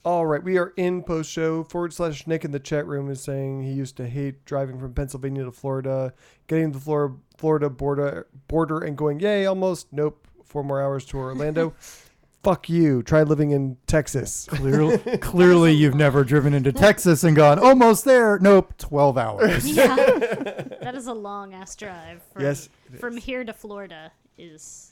All right, we are in post-show. / Nick in the chat room is saying he used to hate driving from Pennsylvania to Florida, getting to the Florida border and going, yay, almost. Nope, 4 more hours to Orlando. Fuck you. Try living in Texas. Clearly you've never driven into Texas and gone, almost there. Nope, 12 hours. Yeah, that is a long-ass drive. Yes. From here to Florida is,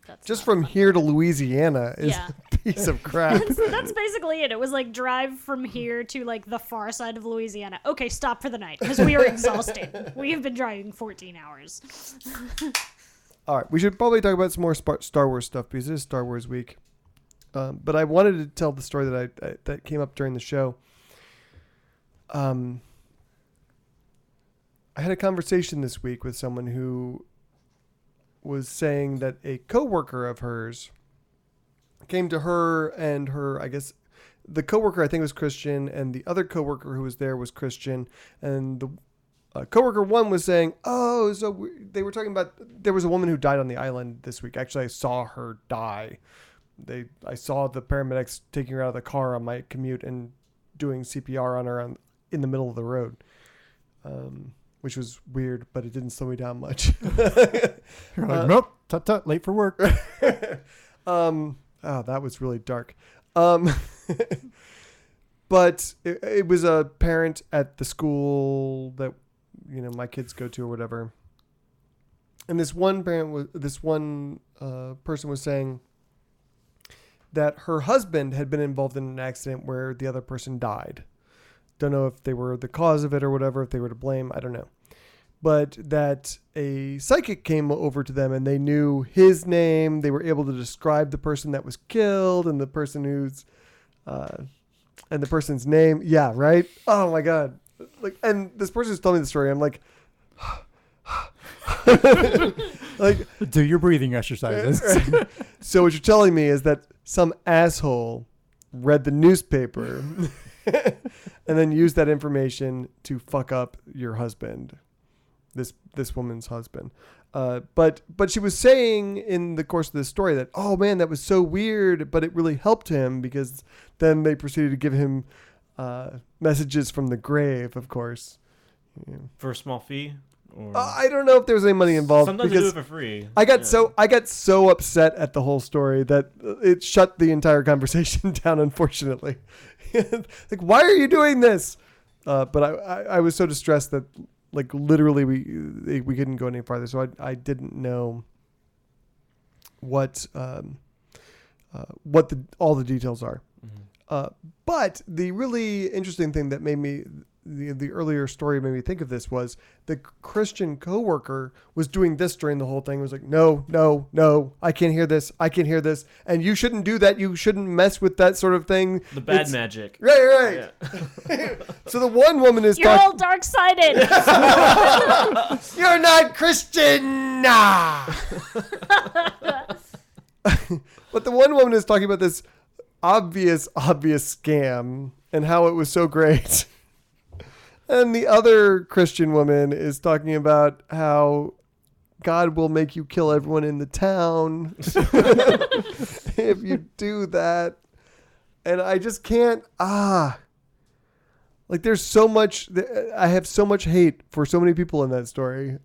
That's just from here to Louisiana is a piece of crap. That's basically it. It was like drive from here to like the far side of Louisiana. Okay, stop for the night because we are exhausted. We have been driving 14 hours. All right, we should probably talk about some more Star Wars stuff because it is Star Wars week. But I wanted to tell the story that came up during the show. I had a conversation this week with someone who was saying that a coworker of hers came to her and her, I guess, the coworker I think was Christian and the other coworker who was there was Christian, and the coworker one was saying, oh, so they were talking about, there was a woman who died on the island this week. Actually, I saw her die. I saw the paramedics taking her out of the car on my commute and doing CPR on her in the middle of the road. Which was weird, but it didn't slow me down much. You're like, nope, tut, late for work. Oh, that was really dark. But it was a parent at the school that, my kids go to or whatever. And this one person was saying that her husband had been involved in an accident where the other person died. Don't know if they were the cause of it or whatever, if they were to blame. I don't know. But that a psychic came over to them and they knew his name. They were able to describe the person that was killed and the person and the person's name. Yeah, right? Oh my God. And this person's telling me the story. I'm like, do your breathing exercises. So what you're telling me is that some asshole read the newspaper and then used that information to fuck up your husband, this woman's husband. But she was saying in the course of this story that, oh man, that was so weird, but it really helped him because then they proceeded to give him messages from the grave, of course. Yeah. For a small fee? Or... I don't know if there was any money involved. Sometimes they do it for free. I got so upset at the whole story that it shut the entire conversation down, unfortunately. Like, why are you doing this? But I was so distressed that, like, literally we couldn't go any farther. So I didn't know what all the details are. Mm-hmm. But the really interesting thing that made me, the earlier story made me think of this was the Christian coworker was doing this during the whole thing. It was like, no, I can't hear this. And you shouldn't do that. You shouldn't mess with that sort of thing. The bad magic. Right. Yeah. So the one woman is You're all dark-sided. You're not Christian. Nah. But the one woman is talking about this obvious scam and how it was so great. And the other Christian woman is talking about how God will make you kill everyone in the town if you do that. And I just can't, like there's so much, I have so much hate for so many people in that story.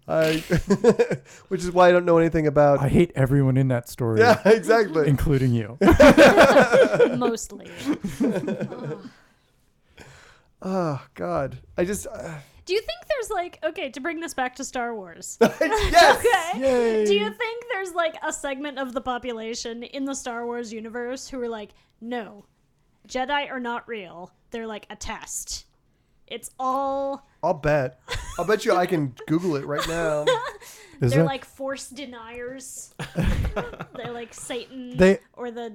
Which is why I don't know anything about. I hate everyone in that story. Yeah, exactly. Including you. Mostly. Oh, God. I just... Do you think there's to bring this back to Star Wars. Yes! Okay. Yay. Do you think there's a segment of the population in the Star Wars universe who are like, no, Jedi are not real. They're like a test. It's all... I'll bet you I can Google it right now. They're like Force deniers. They're like Satan or the...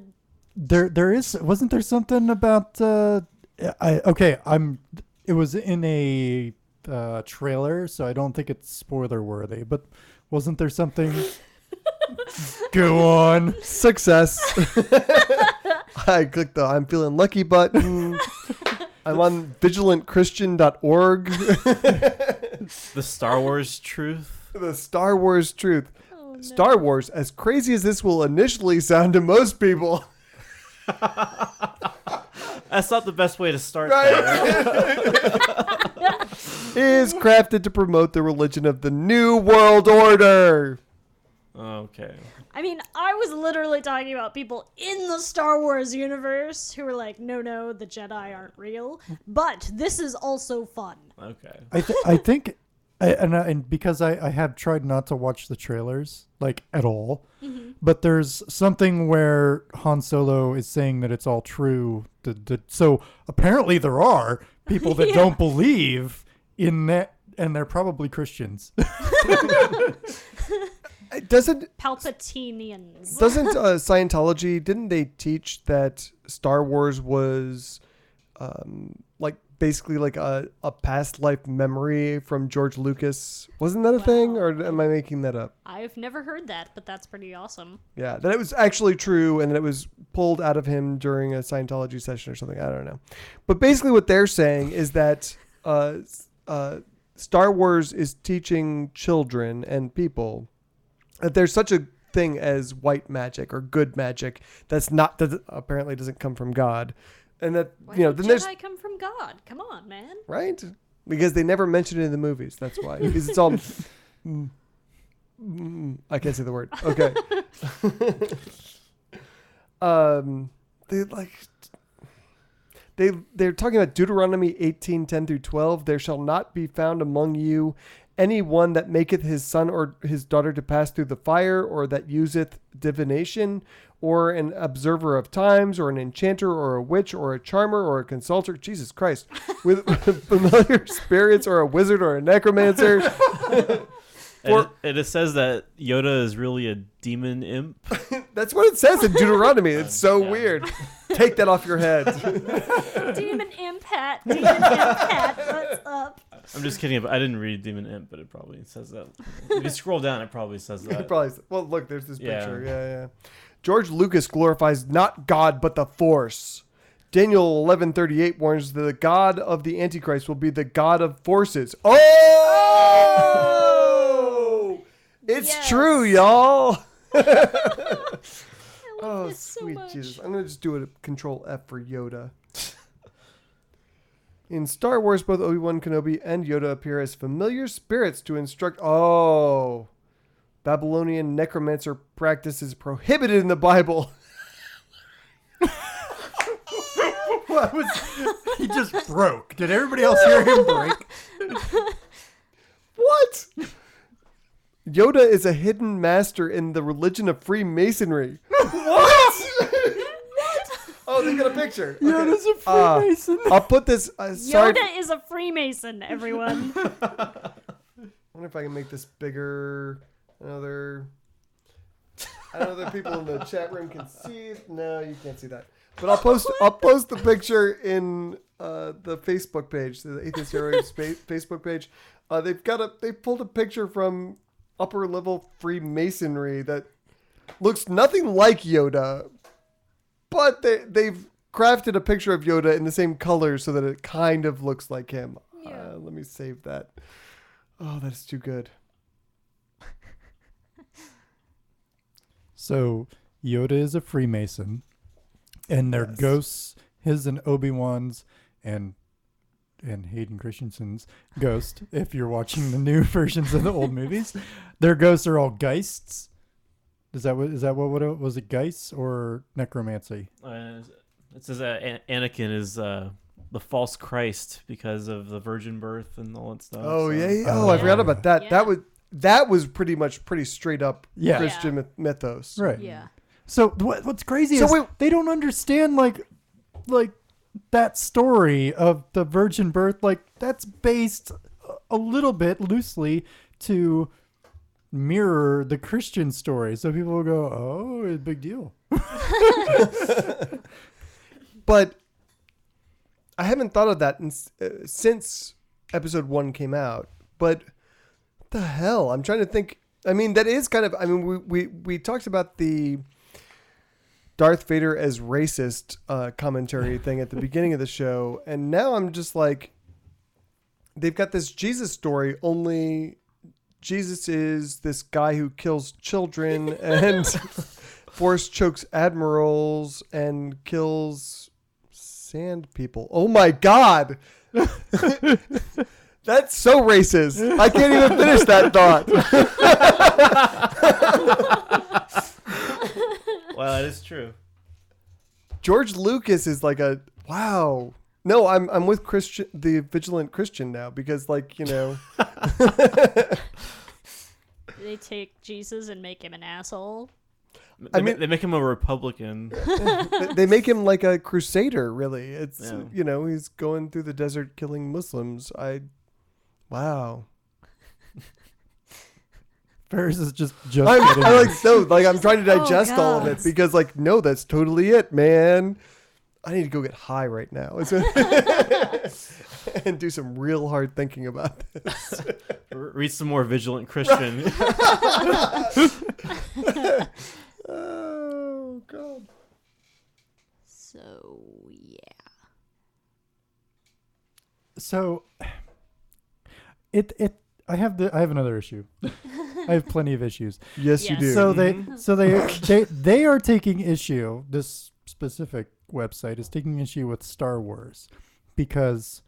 Wasn't there something about... it was in a trailer, so I don't think it's spoiler worthy, but wasn't there something? Go on. Success. I clicked the I'm feeling lucky button. I'm on vigilantchristian.org. The Star Wars truth. The Star Wars truth. Oh, no. Star Wars, as crazy as this will initially sound to most people. That's not the best way to start. Right. That. Is crafted to promote the religion of the New World Order. Okay. I mean, I was literally talking about people in the Star Wars universe who were like, no, the Jedi aren't real. But this is also fun. Okay. I think, and because I have tried not to watch the trailers like at all, but there's something where Han Solo is saying that it's all true. So apparently there are people that Yeah. don't believe in that, and they're probably Christians. Doesn't Palpatinians. Scientology, didn't they teach that Star Wars was like basically like a past life memory from George Lucas? Wasn't that a thing, Wow. or am I making that up? I've never heard that, but that's pretty awesome. Yeah, that it was actually true and that it was pulled out of him during a Scientology session or something. I don't know. But basically what they're saying is that Star Wars is teaching children and people that there's such a thing as white magic or good magic that apparently doesn't come from God. And that, Why then did there's, Jedi come from God? Come on, man. right? Because they never mention it in the movies. That's why. Because it's all, I can't say the word. Okay. They're talking about Deuteronomy 18:10-12. There shall not be found among you any one that maketh his son or his daughter to pass through the fire, or that useth divination, or an observer of times, or an enchanter, or a witch, or a charmer, or a consulter. Jesus Christ. With familiar spirits, or a wizard, or a necromancer. And it says that Yoda is really a demon imp. That's what it says in Deuteronomy. It's so Yeah. weird. Take that off your head. Demon imp hat. What's up? I'm just kidding, but I didn't read demon imp, but it probably says that. If you scroll down, it probably says that. Well, look, there's this Yeah. picture. Yeah. George Lucas glorifies not God, but the Force. Daniel 11:38 warns that the God of the Antichrist will be the God of forces. Oh! It's Yes. true, y'all. I love this so sweet much. Jesus. I'm going to just do a Control F for Yoda. In Star Wars, both Obi-Wan Kenobi and Yoda appear as familiar spirits to instruct. Oh, Babylonian necromancer practice is prohibited in the Bible. What was, he just broke. Did everybody else hear him break? What? Yoda is a hidden master in the religion of Freemasonry. What? Oh, they got a picture. Yoda's a Freemason. I'll put this. Sorry. Yoda is a Freemason, everyone. I wonder if I can make this bigger. I know the people in the chat room can see. No, you can't see that. But I'll post the picture in the Facebook page, the Atheist Airwaves Facebook page. They pulled a picture from upper level Freemasonry that looks nothing like Yoda, but they've crafted a picture of Yoda in the same color so that it kind of looks like him. Yeah. Let me save that. Oh, that's too good. So Yoda is a Freemason, and their Yes. ghosts, his and Obi-Wan's, and Hayden Christensen's ghost. If you're watching the new versions of the old movies, their ghosts are all geists. Is that what it was? It geists or necromancy? It says that Anakin is the false Christ because of the virgin birth and all that stuff. Oh so. yeah. Oh, I Yeah. forgot about that. Yeah. That was pretty straight up Yeah. Christian mythos. Right. Yeah. So what's crazy So is wait- they don't understand like that story of the virgin birth. Like that's based a little bit loosely to mirror the Christian story. So people will go, "Oh, it's a big deal." But I haven't thought of that since episode 1 came out. But what the hell? I'm trying to think. I mean, that is kind of. I mean, we talked about the Darth Vader as racist commentary thing at the beginning of the show, and now I'm just like, they've got this Jesus story. Only Jesus is this guy who kills children and force chokes admirals and kills Sand people. Oh my God. That's so racist. I can't even finish that thought. Well, that is true. George Lucas is like a wow. No, I'm with Christian, the vigilant Christian now, because like, you know, They take Jesus and make him an asshole. I mean- They make him a Republican. they make him like a crusader. Really, it's Yeah. you know, he's going through the desert killing Muslims. Wow. Ferris is just I'm getting like no, like I'm trying to digest all of God. it because like no, that's totally it, man. I need to go get high right now and do some real hard thinking about this. Read some more Vigilant Christian. Oh God. So yeah. So I have another issue. I have plenty of issues. Yes, you Yes. do. So they are taking issue. This specific website is taking issue with Star Wars because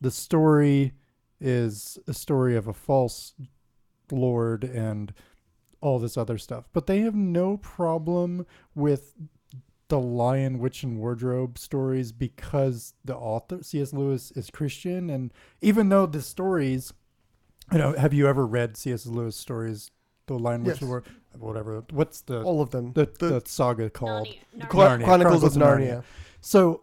the story is a story of a false lord and all this other stuff. But they have no problem with the Lion, Witch, and Wardrobe stories because the author, C.S. Lewis, is Christian. And even though the stories, have you ever read C.S. Lewis stories? The Lion, Witch, Yes. and whatever. What's the all of them. the saga called? Narnia. Chronicles of Narnia. So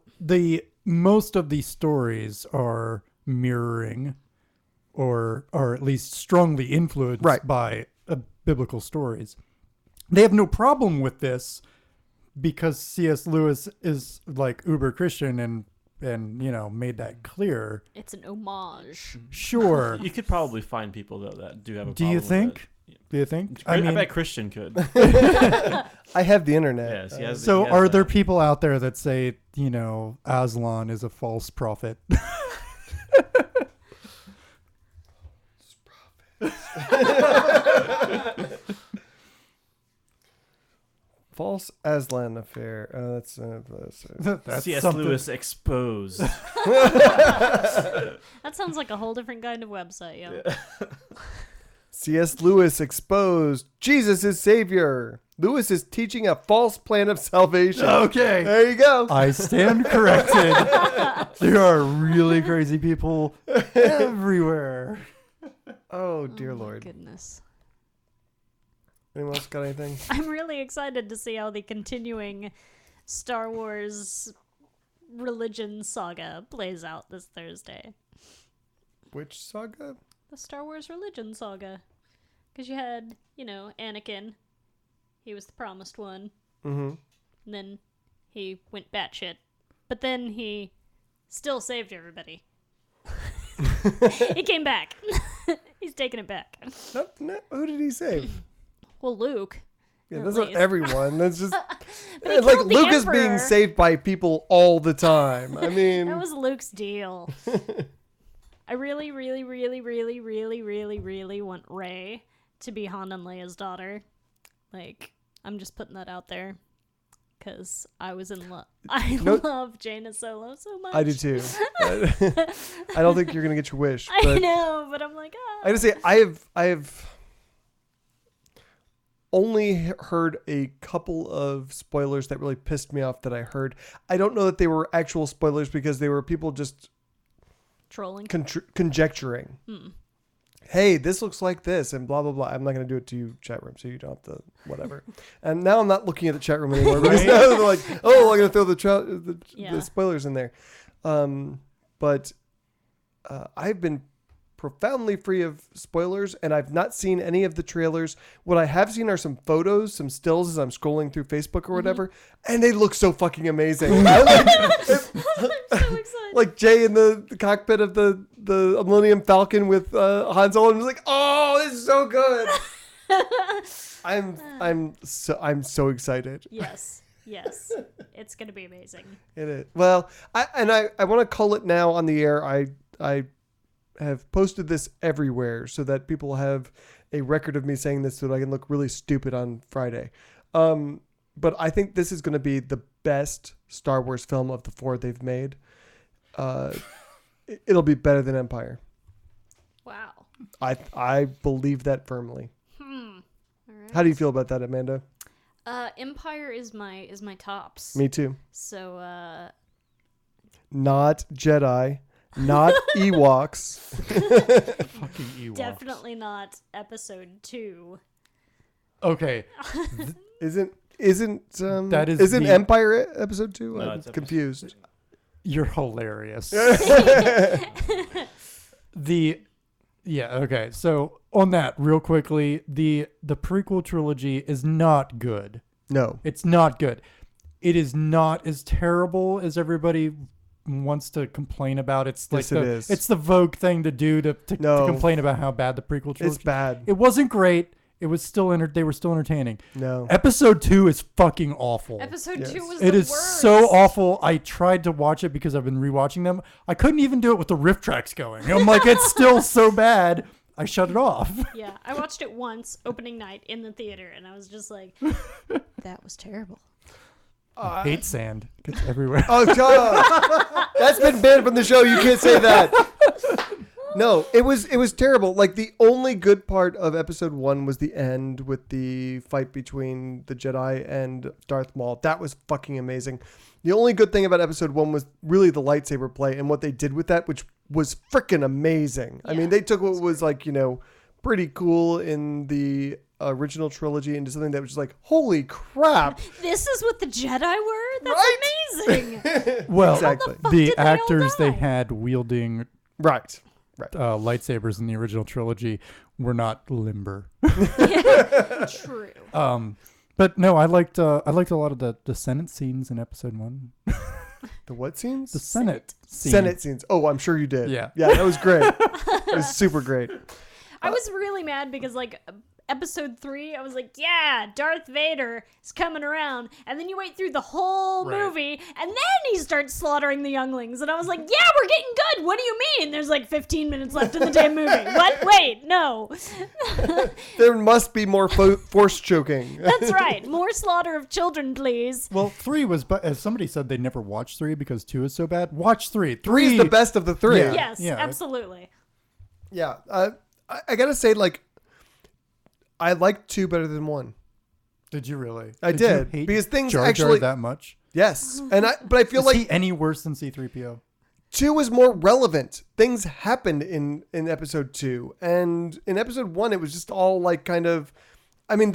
most of these stories are mirroring or at least strongly influenced Right. by biblical stories. They have no problem with this because C.S. Lewis is like uber Christian and made that clear. It's an homage. Sure. You could probably find people though that do have a Do problem you with think? it. Do you think? I bet Christian could. I have the internet. Yes, he has. So he has are there that. people out there that say, Aslan is a false prophet? False Aslan affair. That's That's C.S. something. Lewis exposed. That sounds like a whole different kind of website, yo. C.S. Lewis exposed. Jesus is savior. Lewis is teaching a false plan of salvation. Okay. There you go. I stand corrected. There are really crazy people everywhere. Oh dear Oh my Lord. goodness. Anyone else got anything? I'm really excited to see how the continuing Star Wars religion saga plays out this Thursday. Which saga? The Star Wars religion saga. Because you had, Anakin. He was the promised one. Mm-hmm. And then he went batshit. But then he still saved everybody. He came back. He's taking it back. No, who did he save? Well, Luke. Yeah, At that's not least. everyone. That's just But he like killed the Luke is being Emperor. saved by people all the time. I mean, That was Luke's deal. I really, really, really, really, really, really, really want Rey to be Han and Leia's daughter. Like, I'm just putting that out there. Because I was in love. I No- love Jaina Solo so much. I do too. I don't think you're gonna get your wish. I But know, but I'm like, I gotta say, I have only heard a couple of spoilers that really pissed me off that I heard. I don't know that they were actual spoilers because they were people just trolling. conjecturing. Hey, this looks like this, and blah blah blah. I'm not gonna do it to you, chat room, so you don't have to whatever. And now I'm not looking at the chat room anymore because now they're like, oh, I'm gonna throw the spoilers in there. But I've been profoundly free of spoilers, and I've not seen any of the trailers. What I have seen are some photos, some stills as I'm scrolling through Facebook or whatever, and they look so fucking amazing. I'm so excited. Like Jay in the cockpit of the Millennium Falcon with Han Solo, and I was like, "Oh, this is so good!" I'm so excited. Yes. It's going to be amazing. It is. Well, I want to call it now on the air. I have posted this everywhere so that people have a record of me saying this so that I can look really stupid on Friday. but I think this is going to be the best Star Wars film of the 4 they've made. It'll be better than Empire. Wow. I believe that firmly. All right. How do you feel about that, Amanda? Empire is my tops. Me too. So Not Jedi, not Ewoks. Fucking Ewoks. definitely not episode 2. Okay. Isn't That is isn't the- Empire episode 2? No, I'm it's confused. You're hilarious. Okay. So on that, real quickly, the prequel trilogy is not good. No. It's not good. It is not as terrible as everybody wants to complain about. It's like Yes, it is. It's the Vogue thing to do to No. complain about how bad the prequel trilogy. It's bad. It wasn't great. It was still they were still entertaining. No. Episode 2 is fucking awful. Episode Yes. 2 was It the is worst. so awful. I tried to watch it because I've been rewatching them. I couldn't even do it with the riff tracks going. I'm like, it's still so bad. I shut it off. Yeah, I watched it once opening night in the theater, and I was just like, that was terrible. I hate sand. It's everywhere. Oh, God. That's been banned from the show. You can't say that. No, it was terrible. Like, the only good part of episode 1 was the end with the fight between the Jedi and Darth Maul. That was fucking amazing. The only good thing about episode 1 was really the lightsaber play and what they did with that, which was freaking amazing. I mean, Yeah, they took what was like, pretty cool in the original trilogy into something that was just like, holy crap. This is what the Jedi were? That's Right? amazing. Well, Exactly. fuck the did they all actors they die? had wielding Right. lightsabers in the original trilogy were not limber. True. But no, I liked a lot of the Senate scenes in episode 1. The what scenes? The Senate scene. Senate scenes. Oh, I'm sure you did. Yeah. Yeah, that was great. It was super great. I was really mad because, like, episode 3, I was like, yeah, Darth Vader is coming around. And then you wait through the whole Right. movie, and then he starts slaughtering the younglings. And I was like, yeah, we're getting good. What do you mean? There's like 15 minutes left in the damn movie. What? Wait, no. There must be more force choking. That's right. More slaughter of children, please. Well, 3 was, but as somebody said, they never watched 3 because 2 is so bad. Watch 3. 3 is the best of the 3. Yeah. Yes, yeah. absolutely. Yeah. I gotta say, like, I like 2 better than 1. Did you really? I you did, hate because things Jar Jar actually- that much. Yes. But I feel Is like he any worse than C-3PO? 2 is more relevant. Things happened in episode 2, and in episode 1 it was just all like kind of, I mean,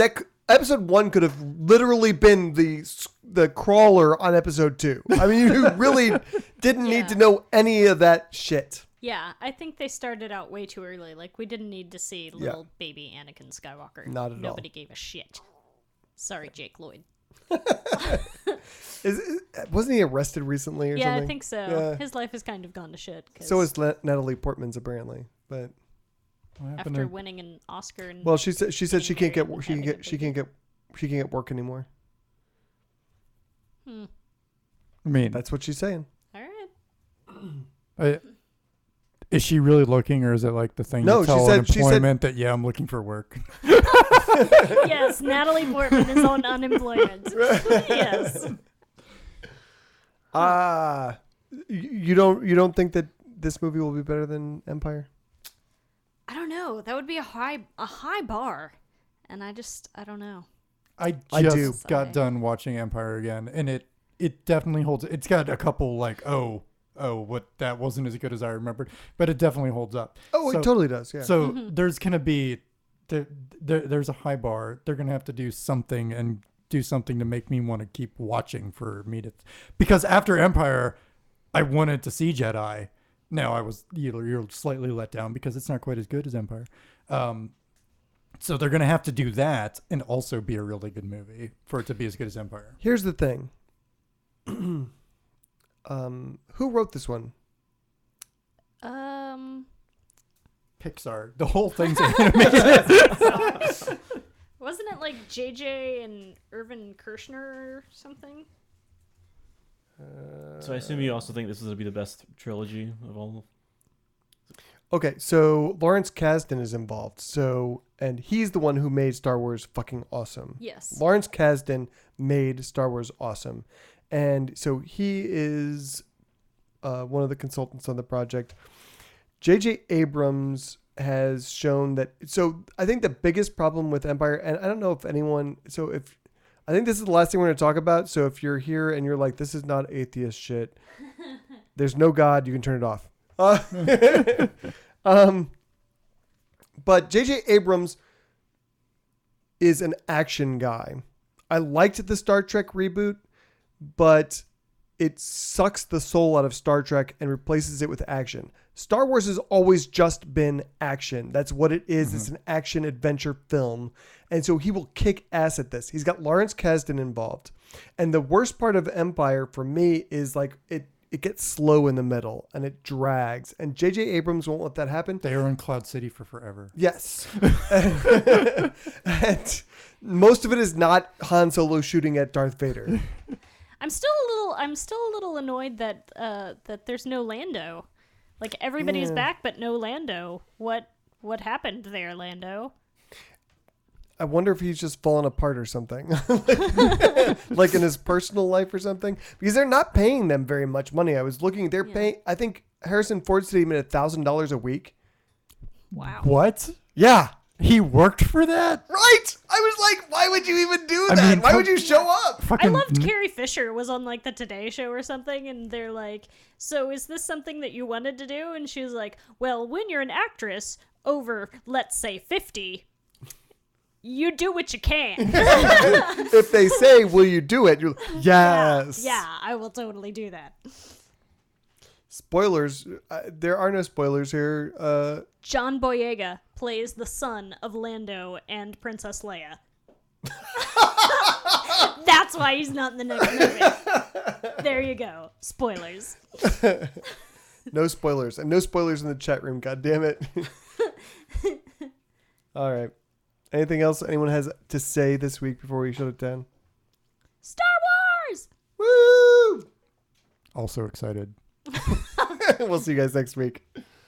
episode 1 could have literally been the crawler on episode 2. I mean, you really didn't Yeah. need to know any of that shit. Yeah, I think they started out way too early. Like, we didn't need to see little baby Anakin Skywalker. Not at all. Nobody gave a shit. Sorry, Jake Lloyd. Wasn't he arrested recently or Yeah, something? I think so. Yeah. His life has kind of gone to shit. 'Cause So is Natalie Portman's apparently, but What happened after to- winning an Oscar. And well, she said she can't get married she can and get having she a can't get work anymore. Hmm. I mean, That's what she's saying. All right. is she really looking, or is it like the thing No, you she tell said- she said- unemployment that, yeah, I'm looking for work? Yes, Natalie Portman is on unemployment. Yes. You don't think that this movie will be better than Empire? I don't know. That would be a high bar, and I don't know. I I just do. got done watching Empire again, and it definitely holds. It's got a couple like, what, that wasn't as good as I remembered, but it definitely holds up. Oh, So- it totally does. Yeah. So there's gonna be there's a high bar. They're gonna have to do something to make me want to keep watching for me to, because after Empire, I wanted to see Jedi. Now I was you're slightly let down because it's not quite as good as Empire. So they're gonna have to do that and also be a really good movie for it to be as good as Empire. Here's the thing. Who wrote this one? Pixar, the whole thing's animated. Wasn't it like JJ and Irvin Kershner or something? So I assume you also think this is going to be the best trilogy of all. Okay, so Lawrence Kasdan is involved. So, and he's the one who made Star Wars fucking awesome. Yes. Lawrence Kasdan made Star Wars awesome. And so he is one of the consultants on the project. J.J. Abrams has shown that. So I think the biggest problem with Empire, and I don't know if anyone, I think this is the last thing we're going to talk about. So if you're here and you're like, this is not atheist shit, there's no God, you can turn it off. But J.J. Abrams is an action guy. I liked the Star Trek reboot, but it sucks the soul out of Star Trek and replaces it with action. Star Wars has always just been action. That's what it is. Mm-hmm. It's an action adventure film. And so he will kick ass at this. He's got Lawrence Kasdan involved. And the worst part of Empire for me is like it gets slow in the middle and it drags. And J.J. Abrams won't let that happen. They are in Cloud City for forever. Yes. And most of it is not Han Solo shooting at Darth Vader. I'm still a little annoyed that that there's no Lando. Like everybody's back but no Lando. What happened there, Lando? I wonder if he's just fallen apart or something. Like in his personal life or something. Because they're not paying them very much money. I was looking, they're paying, I think Harrison Ford said he made $1,000 a week. Wow. What? Yeah. He worked for that? Right. I was like, why would you even do that? Why would you show up? I loved Carrie Fisher was on like the Today Show or something. And they're like, so is this something that you wanted to do? And she was like, well, when you're an actress over, let's say 50, you do what you can. If they say, will you do it? You're yes. Yeah, I will totally do that. Spoilers. There are no spoilers here. John Boyega plays the son of Lando and Princess Leia. That's why he's not in the next movie. There you go. Spoilers. No spoilers. And no spoilers in the chat room. God damn it. All right. Anything else anyone has to say this week before we shut it down? Star Wars! Woo! Also excited. We'll see you guys next week.